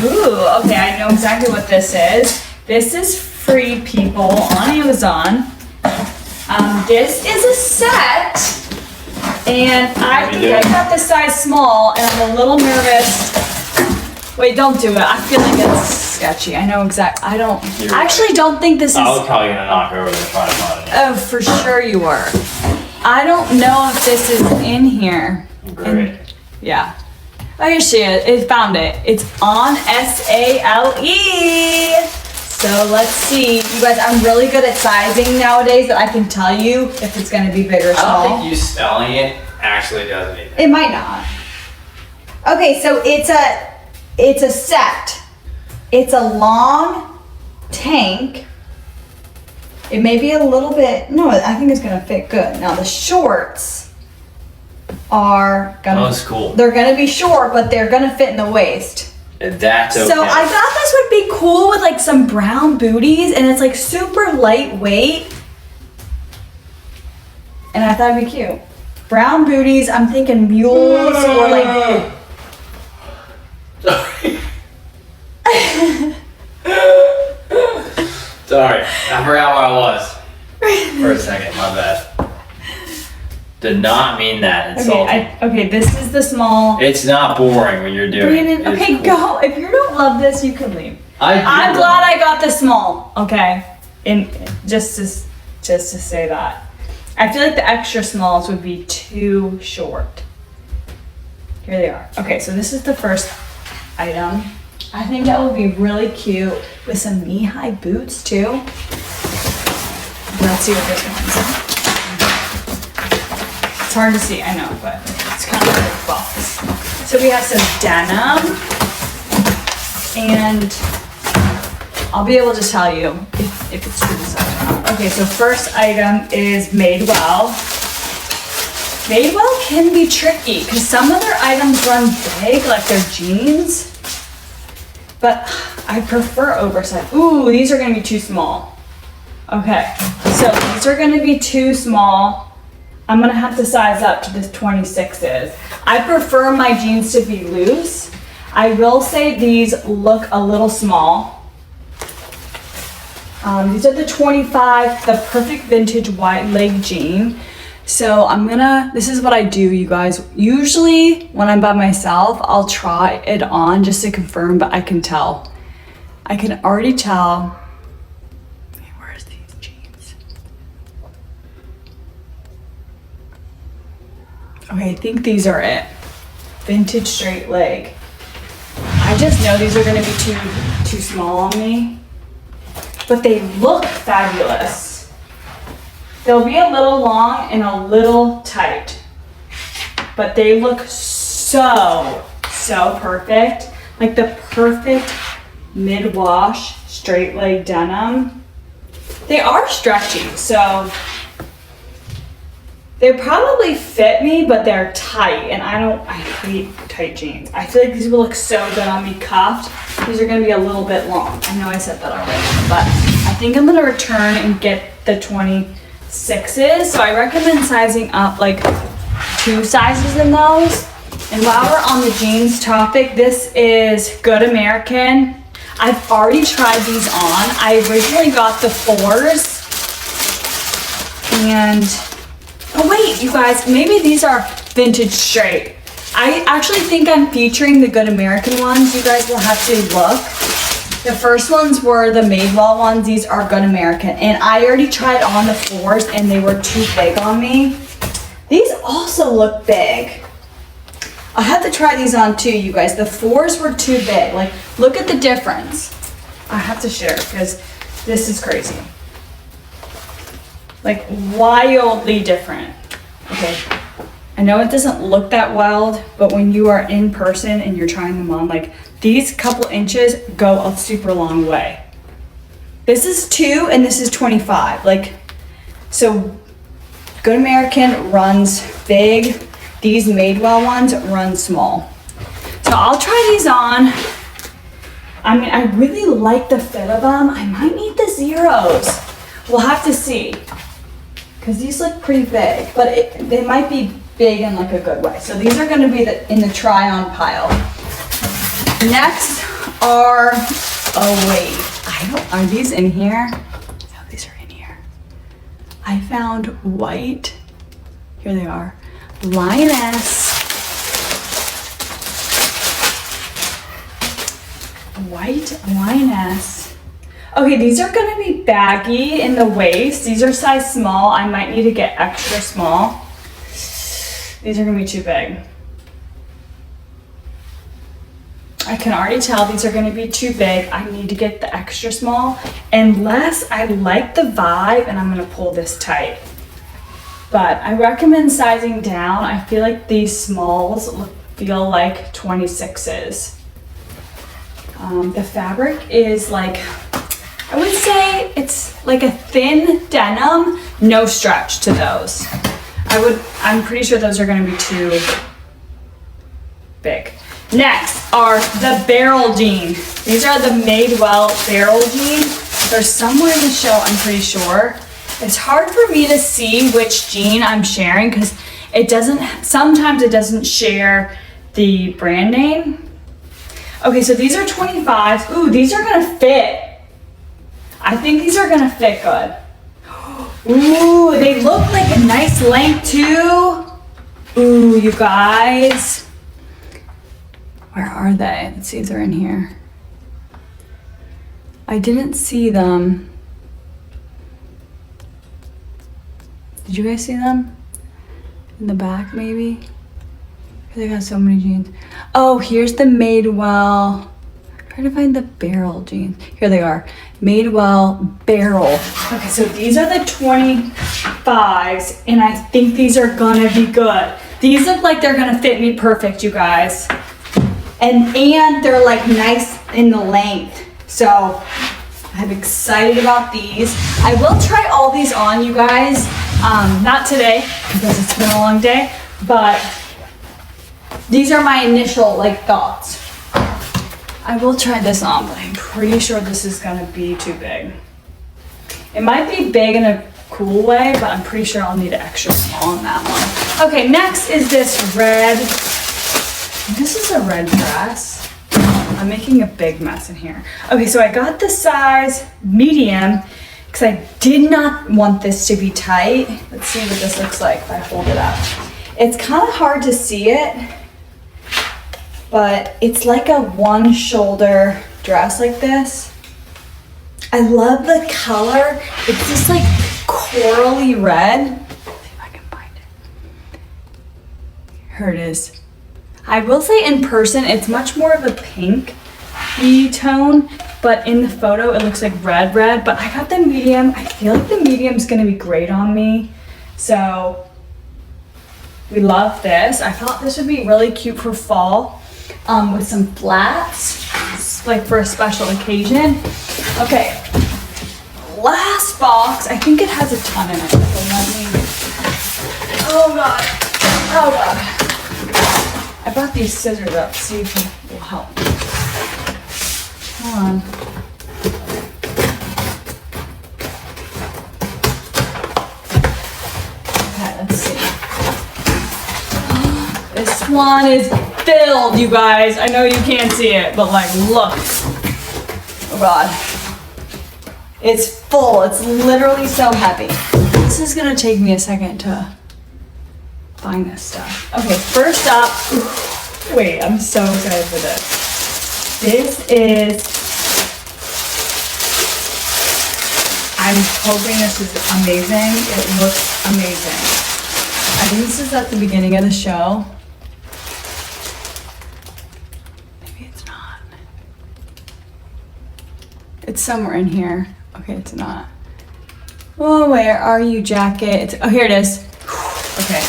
Ooh, okay, I know exactly what this is. This is Free People on Amazon. This is a set, and I think I got the size small, and I'm a little nervous. Wait, don't do it. I feel like it's sketchy. I know exactly. I actually don't think this is. I was probably gonna knock over the tripod. Oh, for sure you were. I don't know if this is in here. Great. Yeah. Oh, here she is. It found it. It's on SALE. So let's see. You guys, I'm really good at sizing nowadays that I can tell you if it's going to be big or small. I don't think you spelling it actually does anything. It might not. Okay, so it's a set. It's a long tank. It may be a little bit, no, I think it's going to fit good. Now the shorts are going to, that's cool. They're going to be short, but they're going to fit in the waist. That's okay. So I thought this would be cool with like some brown booties, and it's like super lightweight. And I thought it'd be cute. Brown booties, I'm thinking mules or like... Sorry, I forgot where I was for a second, my bad. Did not mean that. Okay, this is the small. It's not boring when you're doing it. Okay, cool. go. If you don't love this, you can leave. I'm glad I got the small. Okay, and just to say that, I feel like the extra smalls would be too short. Here they are. Okay, so this is the first item. I think that would be really cute with some knee-high boots too. Let's see what this one's. It's hard to see, I know, but it's kind of like a box. So we have some denim, and I'll be able to tell you if it's true to size or not. Okay, so first item is Madewell. Madewell can be tricky because some of their items run big, like their jeans, but I prefer oversized. Ooh, these are gonna be too small. Okay, so these are gonna be too small. I'm gonna have to size up to this 26s. I prefer my jeans to be loose. I will say these look a little small. These are the 25, the perfect vintage wide leg jean. So this is what I do, you guys. Usually when I'm by myself, I'll try it on just to confirm, but I can tell. I can already tell. Where's these jeans? Okay, I think these are it. Vintage straight leg. I just know these are gonna be too small on me, but they look fabulous. They'll be a little long and a little tight, but they look so perfect. Like the perfect mid-wash straight leg denim. They are stretchy, so they probably fit me, but they're tight, and I hate tight jeans. I feel like these will look so good on me cuffed. These are gonna be a little bit long. I know I said that already, but I think I'm gonna return and get the 26s. So I recommend sizing up like 2 sizes in those. And while we're on the jeans topic, this is Good American. I've already tried these on. I originally got the 4s, and oh wait, you guys, maybe these are vintage straight. I actually think I'm featuring the Good American ones. You guys will have to look. The first ones were the Madewell ones. These are Good American. And I already tried on the 4s and they were too big on me. These also look big. I'll have to try these on too, you guys. The 4s were too big. Like, look at the difference. I have to share because this is crazy. Like, wildly different. Okay, I know it doesn't look that wild, but when you are in person and you're trying them on, like, these couple inches go a super long way. This is 2 and this is 25. Like, so Good American runs big. These Madewell ones run small. So I'll try these on. I mean, I really like the fit of them. I might need the zeros. We'll have to see. Because these look pretty big, but they might be big in like a good way. So these are gonna be in the try on pile. Next are, oh wait, are these in here? No, these are in here. I found white, here they are, lioness. White lioness. Okay, these are gonna be baggy in the waist. These are size small. I might need to get extra small. These are gonna be too big. I can already tell these are gonna be too big. I need to get the extra small unless I like the vibe and I'm gonna pull this tight. But I recommend sizing down. I feel like these smalls feel like 26s. The fabric is like, I would say it's like a thin denim, no stretch to those. I'm pretty sure those are gonna be too big. Next are the barrel jeans. These are the Madewell barrel jeans. They're somewhere in the show, I'm pretty sure. It's hard for me to see which jean I'm sharing because sometimes it doesn't share the brand name. Okay, so these are 25s. Ooh, these are gonna fit. I think these are gonna fit good. Ooh, they look like a nice length too. Ooh, you guys. Where are they? Let's see if they're in here. I didn't see them. Did you guys see them? In the back, maybe? They got so many jeans. Oh, here's the Madewell. Trying to find the barrel jeans. Here they are. Madewell barrel. Okay, so these are the 25s, and I think these are gonna be good. These look like they're gonna fit me perfect, you guys. And they're like nice in the length. So I'm excited about these. I will try all these on, you guys. Not today, because it's been a long day, but these are my initial thoughts. I will try this on, but I'm pretty sure this is gonna be too big. It might be big in a cool way, but I'm pretty sure I'll need an extra small on that one. Okay, next is this red. This is a red dress. I'm making a big mess in here. Okay, so I got the size medium because I did not want this to be tight. Let's see what this looks like if I hold it up. It's kind of hard to see it, but it's like a one shoulder dress like this. I love the color. It's just like corally red. Let's see if I can find it. Here it is. I will say in person, it's much more of a pinky tone, but in the photo, it looks like red, but I got the medium. I feel like the medium's gonna be great on me. So we love this. I thought this would be really cute for fall with some flats, like for a special occasion. Okay, last box. I think it has a ton in it. So let me, oh God. I brought these scissors up, see if it will help. Hold on. Okay, let's see. This one is filled, you guys. I know you can't see it, but look. Oh God. It's full. It's literally so heavy. This is gonna take me a second to find this stuff. Okay, first up, wait, I'm so excited for this. This is, I'm hoping this is amazing. It looks amazing. I think this is at the beginning of the show. Maybe it's not. It's somewhere in here. Okay, it's not. Oh, where are you, jacket? Oh, here it is. Okay.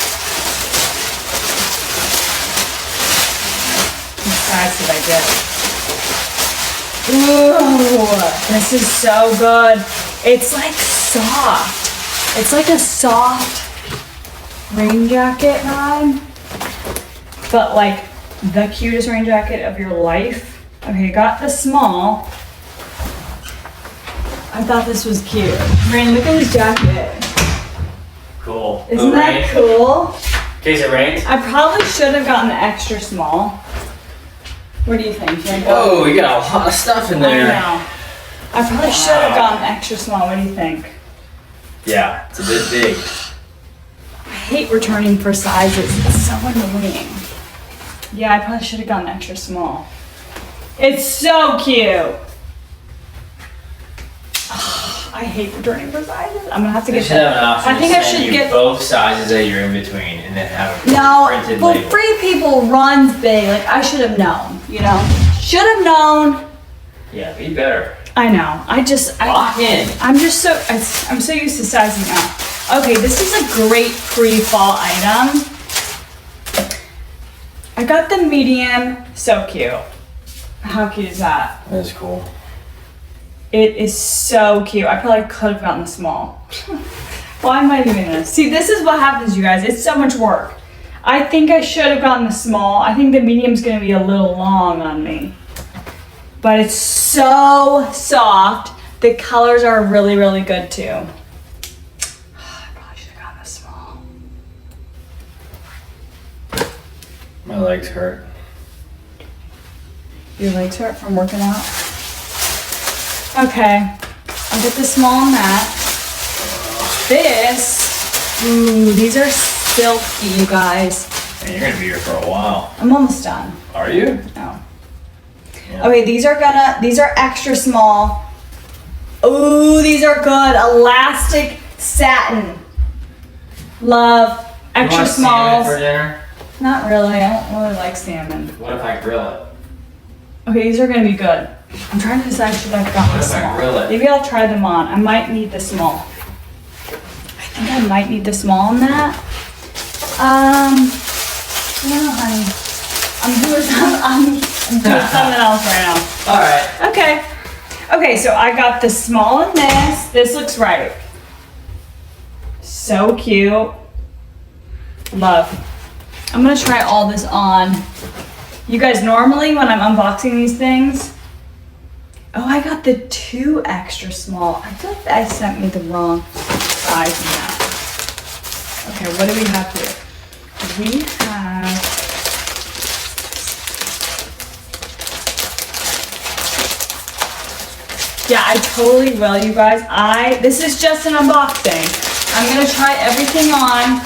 Did I get? Ooh, this is so good. It's like soft. It's like a soft rain jacket vibe, but like the cutest rain jacket of your life. Okay, got the small. I thought this was cute. Rain, look at this jacket. Cool. Isn't that cool? In case it rains. I probably should have gotten the extra small. What do you think? Should I go? Whoa, you got a lot of stuff in there. I know. I probably should have gotten extra small. What do you think? Yeah, it's a bit big. I hate returning for sizes. It's so annoying. Yeah, I probably should have gotten extra small. It's so cute. I hate returning for sizes. I'm gonna have to They get should have an option I think to I send should you get both sizes that you're in between and then have a no. printed Well, label. Free People runs big. Like I should have known. You know, should have known. Yeah, be better. I know. Lock in. I'm so used to sizing up. Okay, this is a great pre-fall item. I got the medium. So cute. How cute is that? That's cool. It is so cute. I probably could have gotten the small. Why am I doing this? See, this is what happens, you guys. It's so much work. I think I should have gotten the small. I think the medium's gonna be a little long on me. But it's so soft. The colors are really, really good too. I probably should have gotten the small. My legs hurt. Your legs hurt from working out? Okay, I'll get the small on that. These are silky, you guys. Man, you're gonna be here for a while. I'm almost done. Are you? No. Yeah. Okay, these are extra small. Ooh, these are good. Elastic satin. Love. Extra You want salmon for smalls. dinner? Not really, I don't really like salmon. What if I grill it? Okay, these are gonna be good. I'm trying to decide should I got What the if I small. grill it? Maybe I'll try them on. I might need the small. I think I might need the small on that. I don't know, honey. I'm doing something else right now. All right. Okay. Okay, so I got the small in this. This looks right. So cute. Love. I'm gonna try all this on. You guys, normally when I'm unboxing these things, oh, I got the 2 extra small. I feel like they sent me the wrong size in that. Okay, what do we have here? We have, yeah, I totally will, you guys. This is just an unboxing. I'm gonna try everything on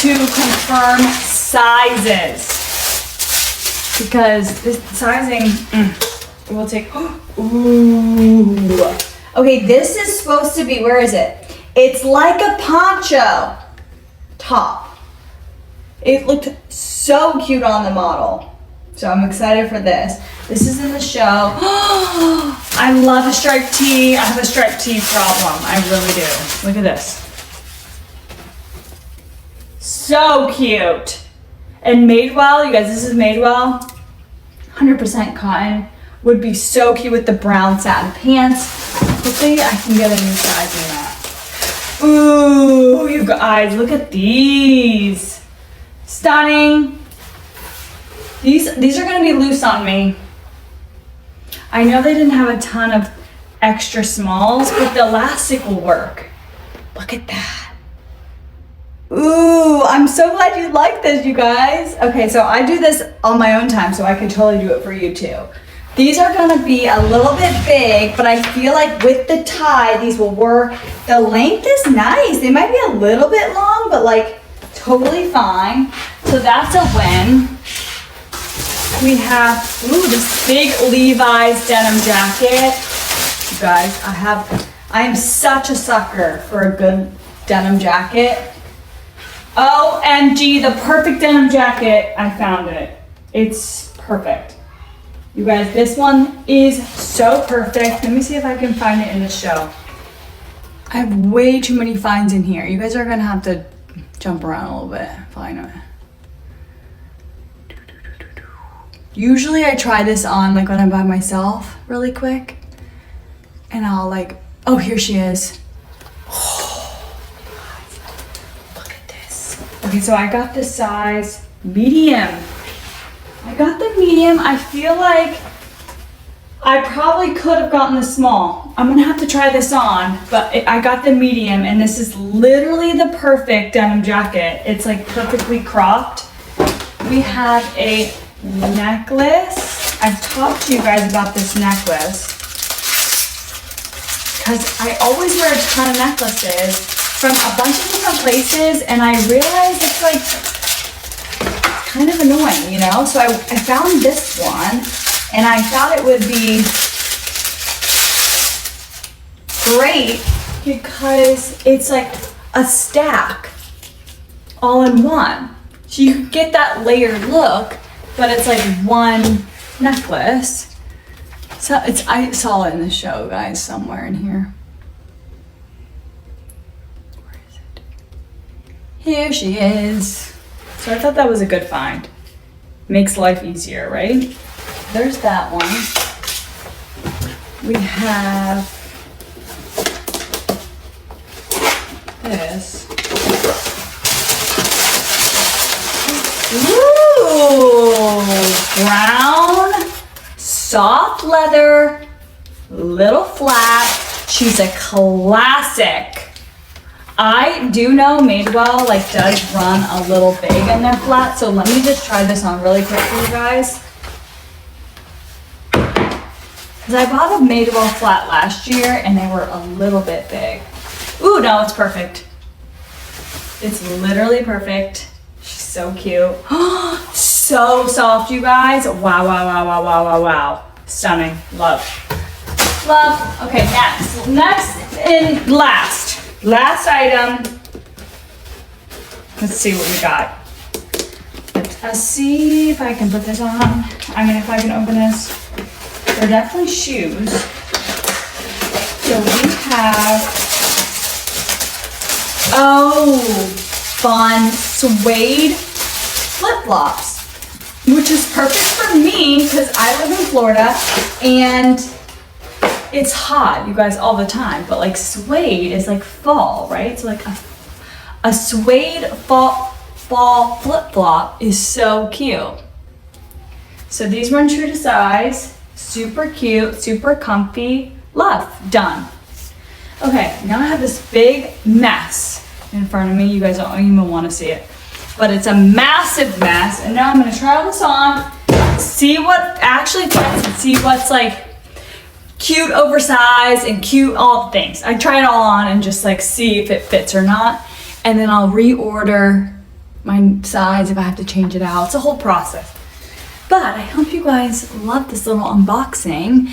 to confirm sizes. Because this sizing, it will take, ooh. Okay, this is supposed to be, where is it? It's like a poncho top. It looked so cute on the model. So I'm excited for this. This is in the show. I love a striped tee. I have a striped tee problem. I really do. Look at this. So cute. And Madewell, you guys, this is Madewell. 100% cotton. Would be so cute with the brown satin pants. Hopefully I can get a new size in that. Ooh, you guys, look at these. Stunning. These are gonna be loose on me. I know they didn't have a ton of extra smalls, but the elastic will work. Look at that. Ooh, I'm so glad you like this, you guys. Okay, so I do this on my own time, so I can totally do it for you too. These are gonna be a little bit big, but I feel like with the tie, these will work. The length is nice. They might be a little bit long, but like totally fine. So that's a win. We have, ooh, this big Levi's denim jacket. You guys, I am such a sucker for a good denim jacket. OMG, the perfect denim jacket. I found it. It's perfect. You guys, this one is so perfect. Let me see if I can find it in the show. I have way too many finds in here. You guys are gonna have to jump around a little bit. Find it. Usually I try this on like when I'm by myself really quick. And I'll like, oh, here she is. Okay, so I got the size medium. I got the medium. I feel like I probably could have gotten the small. I'm gonna have to try this on, but I got the medium, and this is literally the perfect denim jacket. It's like perfectly cropped. We have a necklace. I've talked to you guys about this necklace because I always wear a ton of necklaces from a bunch of different places, and I realized it's like kind of annoying, you know? So I found this one, and I thought it would be great because it's like a stack all in one. So you can get that layered look, but it's like one necklace. So I saw it in the show, guys, somewhere in here. Where is it? Here she is. So I thought that was a good find. Makes life easier, right? There's that one. We have this. Ooh, brown, soft leather, little flap. She's a classic. I do know Madewell like does run a little big in their flat, so let me just try this on really quick for you guys. Because I bought a Madewell flat last year and they were a little bit big. Ooh, no, it's perfect. It's literally perfect. She's so cute. So soft, you guys. Wow, wow, wow, wow, wow, wow, wow. Stunning. Love. Love. Okay, next. Next and last. Last item. Let's see what we got. Let's see if I can put this on. I mean, if I can open this. They're definitely shoes. So we have, oh, fun suede flip-flops, which is perfect for me because I live in Florida and it's hot, you guys, all the time, but like suede is like fall, right? So like a suede fall flip-flop is so cute. So these run true to size, super cute, super comfy. Love, done. Okay, now I have this big mess in front of me. You guys don't even want to see it, but it's a massive mess. And now I'm gonna try all this on, see what actually fits and see what's like cute oversized and cute all the things. I try it all on and just like see if it fits or not. And then I'll reorder my size if I have to change it out. It's a whole process. But I hope you guys love this little unboxing.